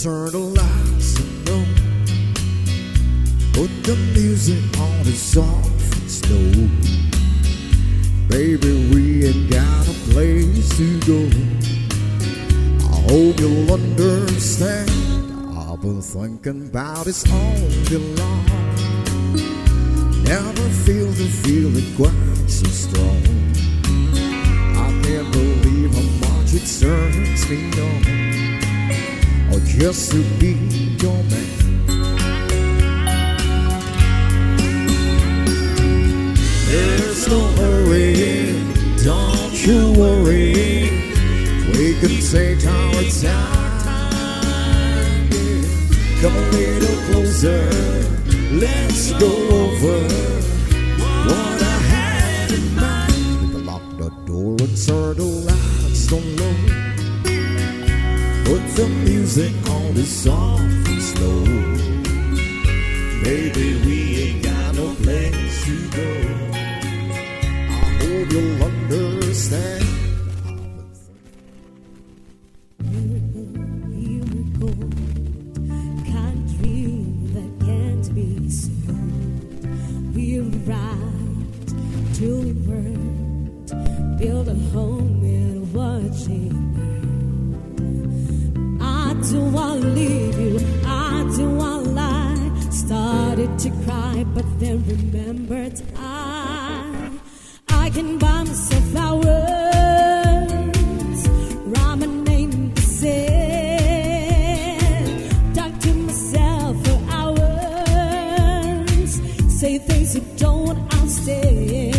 turn the lights low. Put the music on the soft and slow. Baby, we ain't got a place to go. I hope you'll understand. I've been thinking about this all day long. Never feel the feeling quite so strong. I can't believe how much it turns me on. Or just to be your man. There's no hurry, don't you worry. We can take our time, yeah. Come a little closer, let's go over what I had in mind. We can lock the door and turn the lights on low. Put the music on the soft and slow. Baby, we ain't got no place to go. I hope you'll understand. Country that can't be sold. We arrived till we burned. Build a home and watching. I don't want to leave you, I don't want to lie. Started to cry, but then remembered I can buy myself flowers, write my name in the sand, talk to myself for hours, say things I don't understand.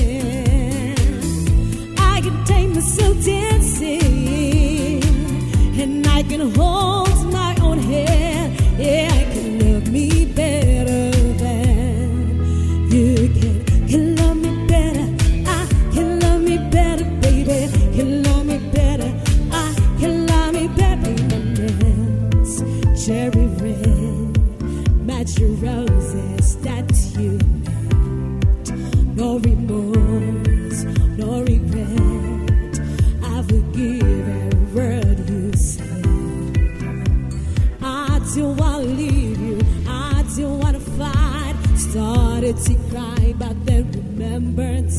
I can take myself dancing, and I can hold my own hand. Yeah, I can love me better than you can. Can love me better. I can love me better, baby. Can love me better. I can love me better than this. Cherry red, match your roses that you made. No remorse, no regret. I forgive every word you said. I don't want to leave you, I don't want to fight. Started to cry, but then remembered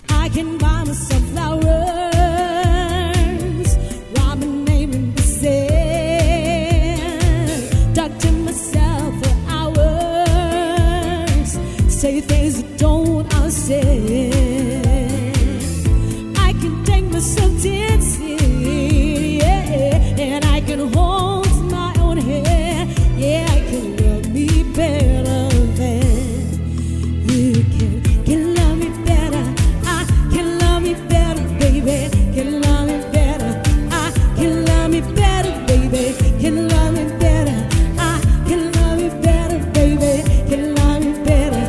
I can buy myself flowers, write my name in the sand, talk to myself for hours, say things I don't understand. I can take myself dancing, yeah, and I can hold my own hand. Yeah, I can love me better than you can. Can love me better. I can love me better, baby. Can love me better. I can love me better, baby. Can love me better. I can love me better, baby. Can love me better.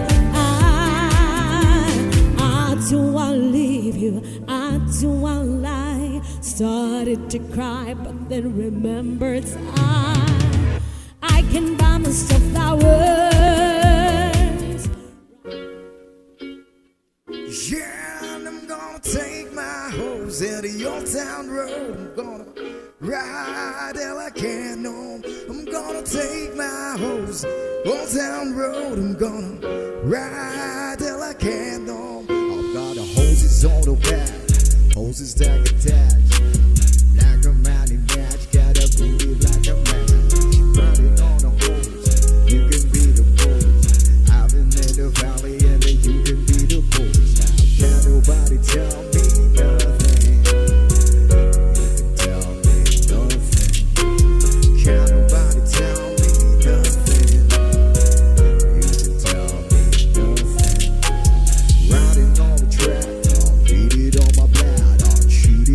I don't want to leave you. I don't want to lie. Started to cry, but then remembered I can buy myself flowers. Yeah, and I'm gonna take my hose into your town road. I'm gonna ride till I can't no. I'm gonna take my hose on town road. I'm gonna ride till I can't no. I've got the hoses on the back, hoses that attach. Like a mighty match, gotta believe like a man. Running on the hose, you can be the boss. I've been in the valley and then you can be the boss. Now can't nobody tell me nothing. You can tell me nothing. Can't nobody tell me nothing. You can tell me nothing. Riding on the track, I'll beat it on my back. I'll cheat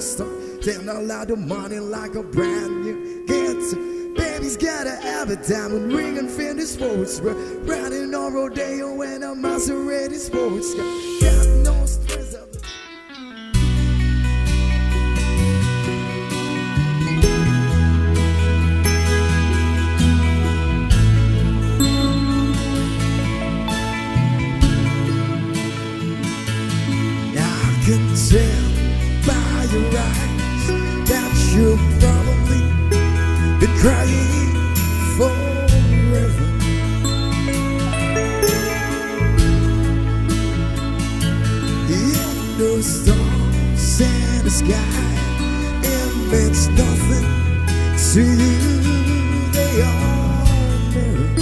start. Tell a lot of money like a brand new guitar. Baby's got a habit, diamond ring and Fendi sports bra. Riding on rodeo and a Maserati sports car. Got no stress of it. I can tell by your eyes that you've probably been crying forever. In the stars and the sky, it means nothing to you. They are mirrors.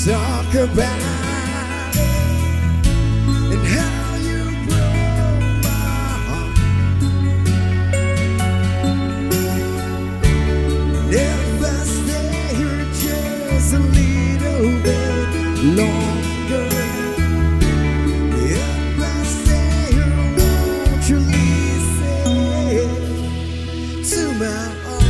Talk about it and how you broke my heart. If I stay here just a little bit longer, if I stay here, won't you listen to my heart?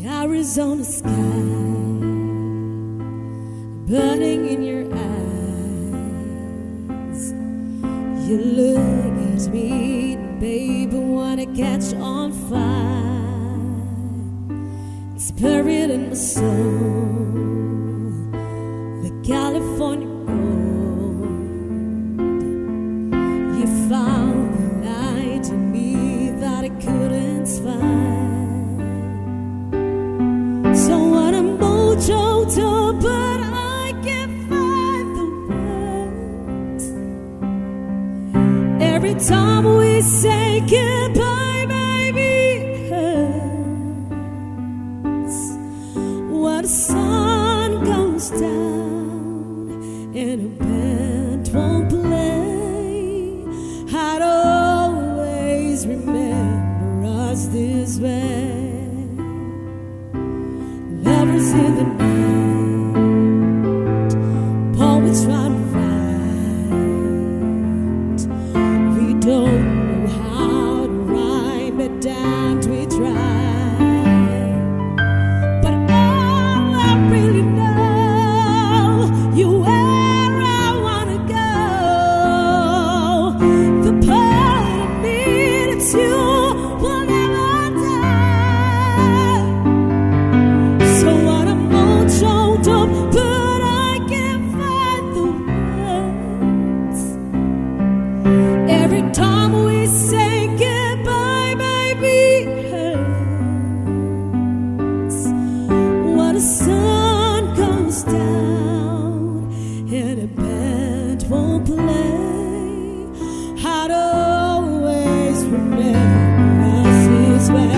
Arizona sky burning in your eyes. You look at me, baby, wanna catch on fire. It's buried in my soul, the California gold. You found the light in me that I couldn't find. So what a mojo to, but I can't find the words. Every time we say goodbye, baby, hurts. When the sun goes down and a band won't play, I'd always remember us this way. Lovers in the night, poets trying to write. We don't know how to rhyme, but damned we try. But all I really know, you where I wanna go. The part of me that's you will never die. But I can't find the words. Every time we say goodbye, baby, hurts. When the sun goes down and a band won't play, I'd always remember us this way.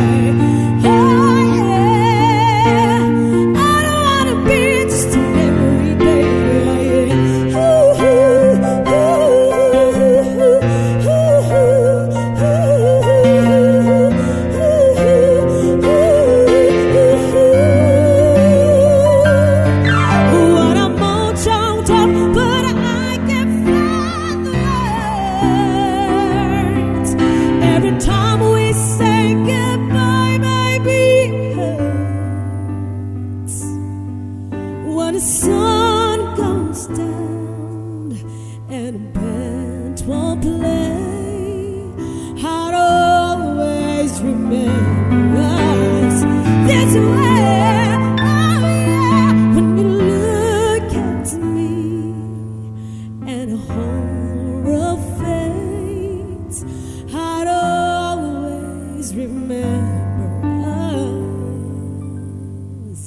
When the sun goes down and a band won't play, I'd always remember us this way. Oh yeah, when you look at me and a horror fades, I'd always remember us.